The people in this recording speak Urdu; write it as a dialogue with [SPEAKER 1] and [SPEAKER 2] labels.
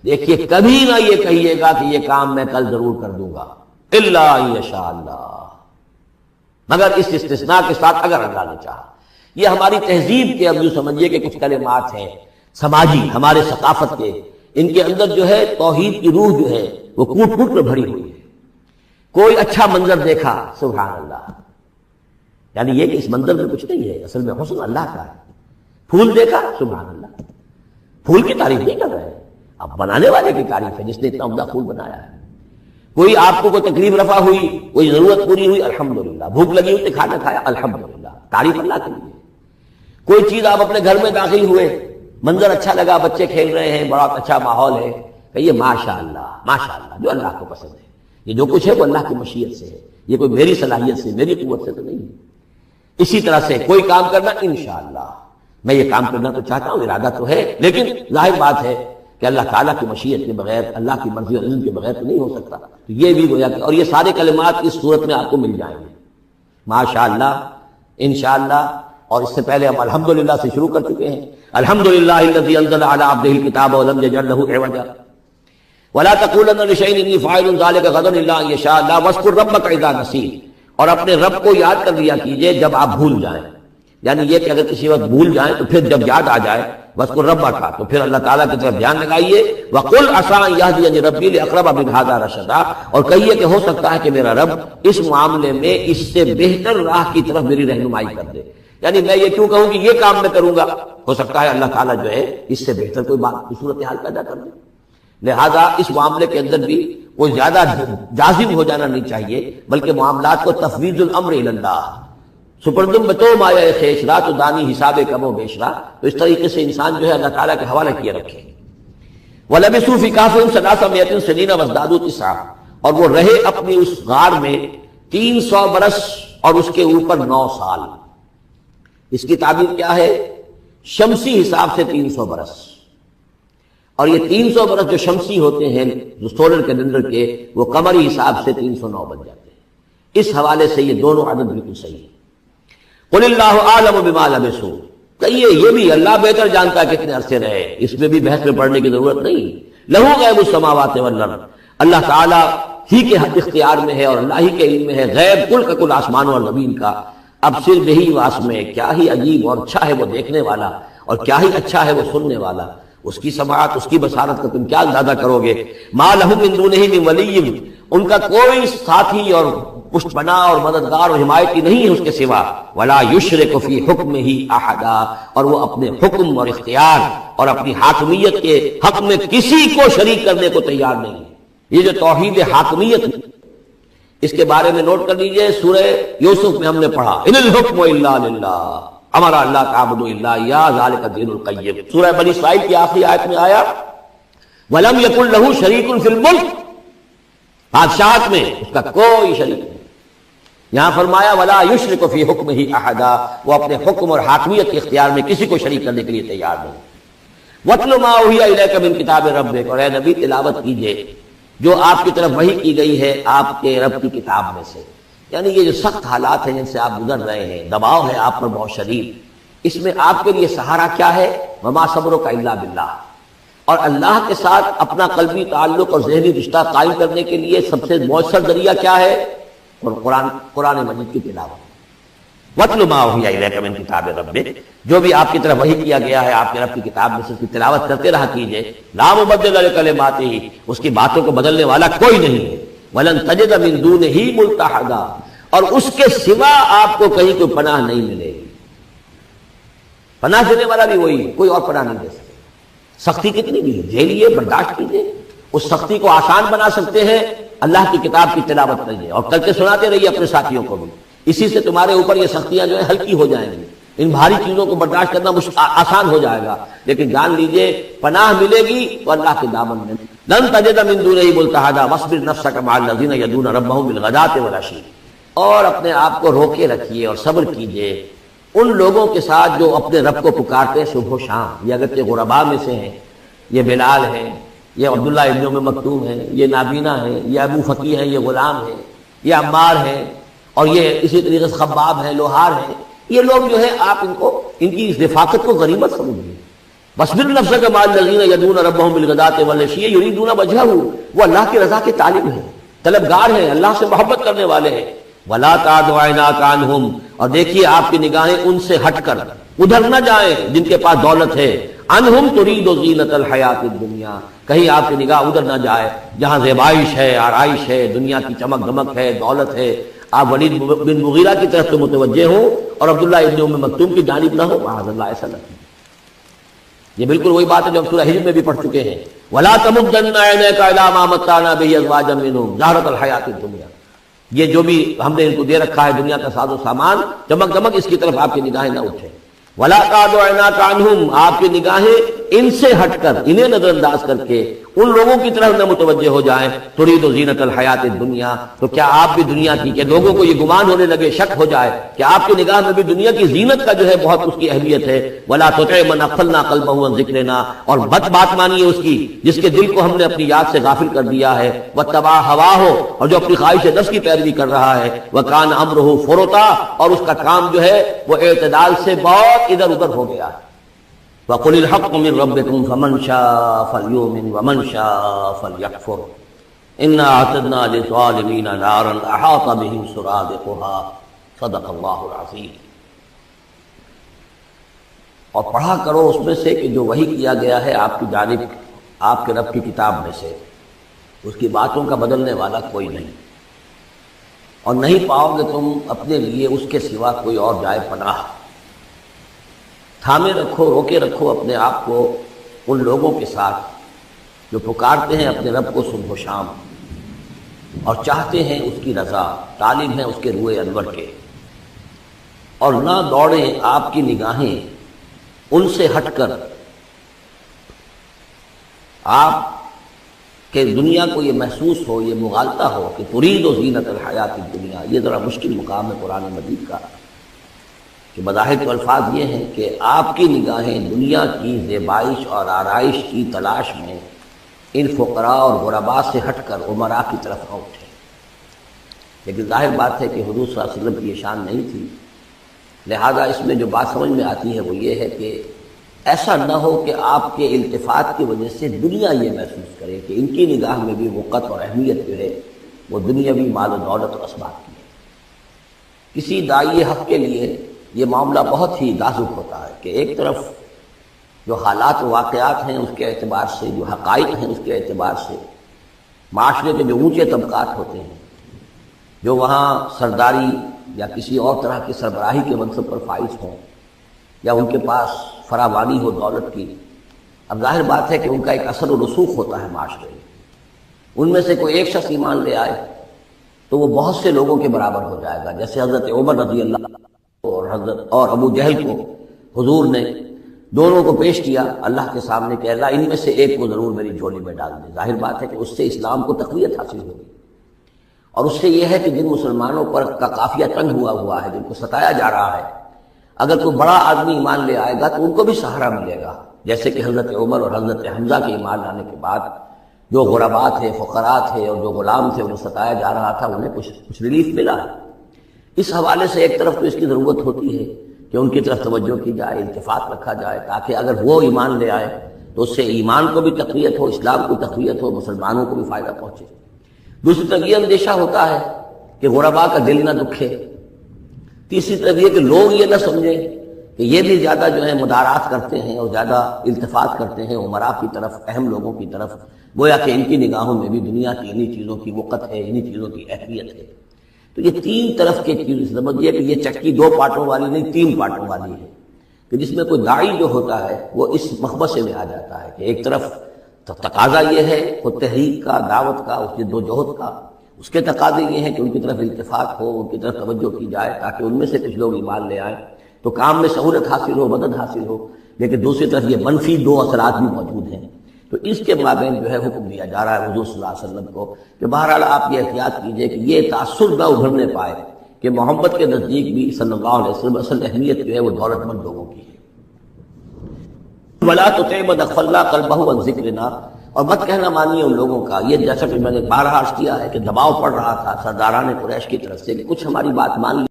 [SPEAKER 1] دیکھیے کبھی نہ یہ کہیے گا کہ یہ کام میں کل ضرور کر دوں گا، الا ان یشاء اللہ، مگر اس استثناء کے ساتھ اگر اللہ نے چاہا۔ یہ ہماری تہذیب کے، اب یوں سمجھیے کہ کچھ کلمات ہیں سماجی، ہمارے ثقافت کے، ان کے اندر جو ہے توحید کی روح جو ہے وہ کوٹ کوٹ میں بھری ہوئی ہے۔ کوئی اچھا منظر دیکھا، سبحان اللہ، یعنی یہ کہ اس منظر میں کچھ نہیں ہے، اصل میں حسن اللہ کا ہے۔ پھول دیکھا، سبحان اللہ، پھول کی تعریف نہیں کر رہے ہیں، اب بنانے والے کی تعریف ہے جس نے اتنا عمدہ پھول بنایا ہے۔ کوئی آپ کو کوئی تکلیف رفع ہوئی، کوئی ضرورت پوری ہوئی، الحمدللہ، بھوک لگی ہوئی تو کھانا کھایا، الحمدللہ، تعریف اللہ کے لیے۔ کوئی چیز آپ اپنے گھر میں داخل ہوئے، منظر اچھا لگا، بچے کھیل رہے ہیں، بڑا اچھا ماحول ہے، کہیے ماشاء اللہ، ماشاء اللہ، جو اللہ کو پسند ہے۔ یہ جو کچھ ہے وہ اللہ کی مشیت سے ہے، یہ کوئی میری صلاحیت سے، میری قوت سے تو نہیں ہے۔ اسی طرح سے کوئی کام کرنا، انشاءاللہ میں یہ کام کرنا تو چاہتا ہوں، ارادہ تو ہے، لیکن ظاہر بات ہے کہ اللہ تعالیٰ کی مشیت کے بغیر، اللہ کی مرضی اور علم کے بغیر تو نہیں ہو سکتا۔ تو یہ بھی گویا کہ، اور یہ سارے کلمات اس صورت میں آپ کو مل جائیں گے، ماشاءاللہ، انشاءاللہ، اور اس سے پہلے ہم الحمدللہ سے شروع کر چکے ہیں۔ الحمدللہ الذی انزل علی عبدہ الکتاب ولم یجعل لہ عوجا ولا تقولن لشیء انی فاعل ذلک غدا الا ان یشاء اللہ واذکر ربک اذا نسیت، اور اپنے رب کو یاد کر لیا کیجئے جب آپ بھول جائیں، یعنی یہ کہ اگر کسی وقت بھول جائیں تو پھر جب یاد آ جائے، واذکر ربک، تو پھر اللہ تعالیٰ کی طرف دھیان لگائیے، وقل عسیٰ ان یہدینی ربی لاقرب من ھذا رشدا، اور کہیے کہ ہو سکتا ہے کہ میرا رب اس معاملے میں اس سے بہتر راہ کی طرف میری رہنمائی کر دے، یعنی میں یہ کیوں کہوں کہ یہ کام میں کروں گا، ہو سکتا ہے اللہ تعالیٰ جو ہے اس سے بہتر کوئی بات، صورتحال پیدا کر دے۔ لہذا اس معاملے کے اندر بھی کوئی زیادہ جازم ہو جانا نہیں چاہیے، بلکہ معاملات کو تفویض الامر الی اللہ، سپردم بتو مایا خیشرا تو دانی حساب کم و بیشرا، تو اس طریقے سے انسان جو ہے اللہ تعالیٰ کے حوالے کیے رکھے۔ وَلَبِثُوا فِي كَهْفِهِمْ ثَلَاثَ مِائَةٍ سِنِينَ وَازْدَادُوا تِسْعًا، اور وہ رہے اپنی اس غار میں 300 برس اور اس کے اوپر 9 سال۔ اس کی تعبیر کیا ہے؟ شمسی حساب سے 300 برس، اور یہ 300 برس جو شمسی ہوتے ہیں جو سولر کیلنڈر کے، وہ قمری حساب سے 309 بن جاتے ہیں۔ اس حوالے سے یہ دونوں عدد بالکل صحیح ہے۔ قل اللہ اعلم بما لبثوا، کہیے یہ بھی اللہ بہتر جانتا ہے کتنے عرصے رہے، اس میں بھی بحث میں پڑھنے کی ضرورت نہیں۔ لہ غیب السماوات والارض، اللہ تعالیٰ ہی کے اختیار میں ہے اور اللہ ہی کے علم میں ہے غیب کل کا کل آسمانوں اور زمین کا۔ اب صرف یہی واس میں، کیا ہی عجیب اور اچھا ہے وہ دیکھنے والا، اور کیا ہی اچھا ہے وہ سننے والا، اس کی سماعت، اس کی بصارت کا تم کیا اندازہ کرو گے۔ ما لہ من دونہ من ولی، ان کا کوئی ساتھی اور پشت پناہ اور مددگار اور حمایتی نہیں ہے اس کے سوا۔ ولا یشرک فی حکمہ احدا، اور وہ اپنے حکم اور اختیار اور اپنی حاکمیت کے حق میں کسی کو شریک کرنے کو تیار نہیں ہے۔ یہ جو توحید حاکمیت، اس کے بارے میں نوٹ کر لیجئے، سورہ یوسف میں ہم نے پڑھا ان الحکم الا للہ، امر اللہ تعبدوا الا ایاہ ذلک الدین القیم۔ سورہ بنی اسرائیل کی آخری آیت میں آیا ولم یکن لہ شریک فی الملک، بادشاہت میں اس کا کوئی شریک نہیں۔ یہاں فرمایا ولا یشرک فی حکمہ احدا، وہ اپنے حکم اور حاکمیت کے اختیار میں کسی کو شریک کرنے کے لیے تیار نہیں۔ وَاتْلُ مَا أُوحِیَ إِلَیکَ مِن کِتَابِ رَبِّکَ، اور اے نبی تلاوت کیجئے جو آپ کی طرف وحی کی گئی ہے آپ کے رب کی کتاب میں سے، یعنی یہ جو سخت حالات ہیں جن سے آپ گزر رہے ہیں، دباؤ ہے آپ پر بہت شدید، اس میں آپ کے لیے سہارا کیا ہے؟ وَمَا صَبْرُکَ إِلَّا بِاللَّهِ، اور اللہ کے ساتھ اپنا قلبی تعلق اور ذہنی رشتہ قائم کرنے کے لیے سب سے مؤثر ذریعہ کیا ہے؟ اور قرآن مجید کی تلاوت۔ وَاتْلُ مَا أُوحِیَ إِلَیکَ مِن کِتَابِ رَبِّکَ، جو بھی آپ کی طرف وحی کیا گیا ہے آپ کے رب کی کتاب میں سے، اس کی تلاوت کرتے رہا کیجئے۔ لا مبدل لکلماتہ، اس کی باتوں کو بدلنے والا کوئی نہیں ہے۔ وَلَن تَجِدَ مِن دُونِہ مُلْتَحَدًا، اور اس کے سوا آپ کو کہیں کوئی پناہ نہیں ملے گی۔ پناہ دینے والا بھی وہی ہے، کوئی اور پناہ نہیں دے سکتا۔ سختی کتنی بھی ہے، جھیلیے، برداشت کیجیے، اس سختی کو آسان بنا سکتے ہیں، اللہ کی کتاب کی تلاوت کریے اور کر کے سناتے رہیے اپنے ساتھیوں کو بھی، اسی سے تمہارے اوپر یہ سختیاں جو ہیں ہلکی ہو جائیں گی، ان بھاری چیزوں کو برداشت کرنا آسان ہو جائے گا۔ لیکن جان لیجئے پناہ ملے گی تو اللہ کے دامن میں۔ لن تجد من دونہ ملتحدا واصبر نفسک مع الذین یدعون ربهم بالغداۃ والعشی، اور اپنے آپ کو روکے رکھیے اور صبر کیجئے ان لوگوں کے ساتھ جو اپنے رب کو پکارتے ہیں صبح و شام۔ یہ اگرچہ غرباء میں سے ہیں، یہ بلال ہیں، یہ عبداللہ ابن ام مکتوم ہیں، یہ نابینا ہیں، یہ ابو فقی ہیں، یہ غلام ہیں، یہ عمار ہیں، اور یہ اسی طریقے سے خباب ہیں، لوہار ہیں۔ یہ لوگ جو ہے آپ ان کی اس رفاقت کو غنیمت سمجھیے، وَاصْبِرْ نَفْسَكَ مَعَ الَّذِينَ يَدْعُونَ رَبَّهُم بِالْغَدَاةِ وَالْعَشِيِّ يُرِيدُونَ وَجْهَهُ، وہ اللہ کی رضا کے طالب ہیں، طلبگار ہیں، اللہ سے محبت کرنے والے ہیں. وَلَا تَعْدُ عَيْنَاكَ عَنْهُمْ، اور دیکھیے آپ کی نگاہیں ان سے ہٹ کر ادھر نہ جائیں جن کے پاس دولت ہے. عنہم ترید زینت الحیات الدنیا، کہیں آپ کی نگاہ ادھر نہ جائے جہاں زیبائش ہے، آرائش ہے، دنیا کی چمک دمک ہے، دولت ہے. آپ ولید بن مغیرہ کی طرف سے متوجہ ہوں اور عبداللہ ابن ام مکتوم کی جانب نہ ہو، معاذ اللہ ایسا نہ. یہ بالکل وہی بات ہے جو ہم سورہ ہجر میں بھی پڑھ چکے ہیں. وَلَا تَمُدَّنَّ عَيْنَيْكَ إِلَىٰ مَا مَتَّعْنَا بِهِ أَزْوَاجًا مِّنْهُمْ زَهْرَةَ الْحَيَاةِ الدُّنْيَا، یہ جو بھی ہم نے ان کو دے رکھا ہے دنیا کا ساز و سامان، چمک دمک، اس کی طرف آپ کی نگاہیں نہ اٹھیں. وَلَا تَعْدُ عَيْنَاكَ عَنْهُمْ، آپ کی نگاہیں ان سے ہٹ کر، انہیں نظر انداز کر کے ان لوگوں کی طرف نہ متوجہ ہو جائیں. ترید زینت الحیات الدنیا، تو کیا آپ بھی دنیا کی، کہ لوگوں کو یہ گمان ہونے لگے، شک ہو جائے کہ آپ کی نگاہ میں بھی دنیا کی زینت کا جو ہے بہت اس کی اہمیت ہے. وَلَا تُطِعْ مَنْ أَغْفَلْنَا قَلْبَهُ عَنْ ذِكْرِنَا، اور بات مانیے اس کی جس کے دل کو ہم نے اپنی یاد سے غافل کر دیا ہے. وَاتَّبَعَ هَوَاهُ، اور جو اپنی خواہش نفس کی پیروی کر رہا ہے. وَكَانَ أَمْرُهُ فُرُطًا، اور اس کا کام جو ہے وہ اعتدال سے بہت ادھر ادھر ہو گیا ہے. وَقُلِ الْحَقُّ مِنْ رَبِّكُمْ فَمَنْ شَاءَ فَلْيُؤْمِنْ وَمَنْ شَاءَ فَلْيَكْفُرْ إِنَّا أَعْتَدْنَا لِلظَّالِمِينَ نَارًا أَحَاطَ بِهِمْ سُرَادِقُهَا صدق اللہ العظیم. اور پڑھا کرو اس میں سے کہ جو وحی کیا گیا ہے آپ کی جانب آپ کے رب کی کتاب میں سے، اس کی باتوں کا بدلنے والا کوئی نہیں، اور نہیں پاؤ گے تم اپنے لیے اس کے سوا کوئی اور جائے پناہ. تھامے رکھو، روکے رکھو اپنے آپ کو ان لوگوں کے ساتھ جو پکارتے ہیں اپنے رب کو صبح و شام اور چاہتے ہیں اس کی رضا، طالب ہیں اس کے روئے انور کے. اور نہ دوڑیں آپ کی نگاہیں ان سے ہٹ کر آپ کہ دنیا کو یہ محسوس ہو، یہ مغالطہ ہو کہ ترید و زینت الحیات الدنیا. یہ ذرا مشکل مقام ہے قرآن مجید کا کہ بظاہر تو الفاظ یہ ہیں کہ آپ کی نگاہیں دنیا کی زیبائش اور آرائش کی تلاش میں ان فقراء اور غرباء سے ہٹ کر امراء کی طرف نہ اٹھیں. لیکن ظاہر بات ہے کہ حضور صلی اللہ علیہ وسلم کی یہ شان نہیں تھی، لہذا اس میں جو بات سمجھ میں آتی ہے وہ یہ ہے کہ ایسا نہ ہو کہ آپ کے التفات کی وجہ سے دنیا یہ محسوس کرے کہ ان کی نگاہ میں بھی وقت اور اہمیت جو ہے وہ دنیاوی مال و دولت اور اسباب کی ہے. کسی داعی حق کے لیے یہ معاملہ بہت ہی نازک ہوتا ہے کہ ایک طرف جو حالات و واقعات ہیں اس کے اعتبار سے، جو حقائق ہیں اس کے اعتبار سے، معاشرے کے جو اونچے طبقات ہوتے ہیں جو وہاں سرداری یا کسی اور طرح کی سربراہی کے منصب پر فائز ہوں یا ان کے پاس فراوانی ہو دولت کی، اب ظاہر بات ہے کہ ان کا ایک اثر و رسوخ ہوتا ہے معاشرے میں. ان میں سے کوئی ایک شخص ایمان لے آئے تو وہ بہت سے لوگوں کے برابر ہو جائے گا. جیسے حضرت عمر رضی اللہ اور ابو جہل کو حضور نے دونوں کو پیش کیا اللہ کے سامنے کہ اللہ ان میں سے ایک کو ضرور میری جھولی میں ڈال دے. ظاہر بات ہے کہ اس سے اسلام کو تقویت حاصل ہوگی، اور اس سے یہ ہے کہ جن مسلمانوں پر کا قافیہ تنگ ہوا ہے، جن کو ستایا جا رہا ہے، اگر کوئی بڑا آدمی ایمان لے آئے گا تو ان کو بھی سہارا ملے گا. جیسے کہ حضرت عمر اور حضرت حمزہ کے ایمان لانے کے بعد جو غرباء تھے، فقراء تھے اور جو غلام تھے انہیں ستایا جا رہا تھا، انہیں کچھ ریلیف ملا ہے. اس حوالے سے ایک طرف تو اس کی ضرورت ہوتی ہے کہ ان کی طرف توجہ کی جائے، التفات رکھا جائے، تاکہ اگر وہ ایمان لے آئے تو اس سے ایمان کو بھی تقویت ہو، اسلام کو تقویت ہو، مسلمانوں کو بھی فائدہ پہنچے. دوسری طرف یہ اندیشہ ہوتا ہے کہ غرباء کا دل نہ دکھے. تیسری طرف یہ کہ لوگ یہ نہ سمجھیں کہ یہ بھی زیادہ جو ہے مدارات کرتے ہیں اور زیادہ التفات کرتے ہیں امراء کی طرف، اہم لوگوں کی طرف، گویا کہ ان کی نگاہوں میں بھی دنیا کی انہی چیزوں کی وقت ہے، انہی چیزوں کی اہمیت ہے. تو یہ تین طرف کے چیز سمجھیے کہ یہ چکی دو پارٹوں والی نہیں، تین پارٹوں والی ہے، کہ جس میں کوئی داعی جو ہوتا ہے وہ اس مخبصے میں آ جاتا ہے کہ ایک طرف تقاضا یہ ہے خود تحریک کا، دعوت کا، اس کی جہد کا، اس کے تقاضے یہ ہیں کہ ان کی طرف التفات ہو، ان کی طرف توجہ کی جائے تاکہ ان میں سے کچھ لوگ ایمان لے آئیں تو کام میں سہولت حاصل ہو، مدد حاصل ہو. لیکن دوسری طرف یہ منفی دو اثرات بھی موجود ہیں. تو اس کے مابین جو ہے حکم دیا جا رہا ہے حضور صلی اللہ علیہ وسلم کو کہ بہرحال آپ یہ احتیاط کیجئے کہ یہ تاثر نہ ابھرنے پائے کہ محمد کے نزدیک بھی صلی اللہ علیہ وسلم اصل اہمیت جو ہے وہ دولت مند لوگوں کی ہے. وَلَا تُطِعْ مَنْ أَغْفَلْنَا قَلْبَهُ عَنْ ذِكْرِنَا، اور مت کہنا مانیے ان لوگوں کا. یہ جیسا کہ میں نے بارہا عرض کیا ہے کہ دباؤ پڑ رہا تھا سرداران قریش کی طرف سے کہ کچھ ہماری بات مان لی.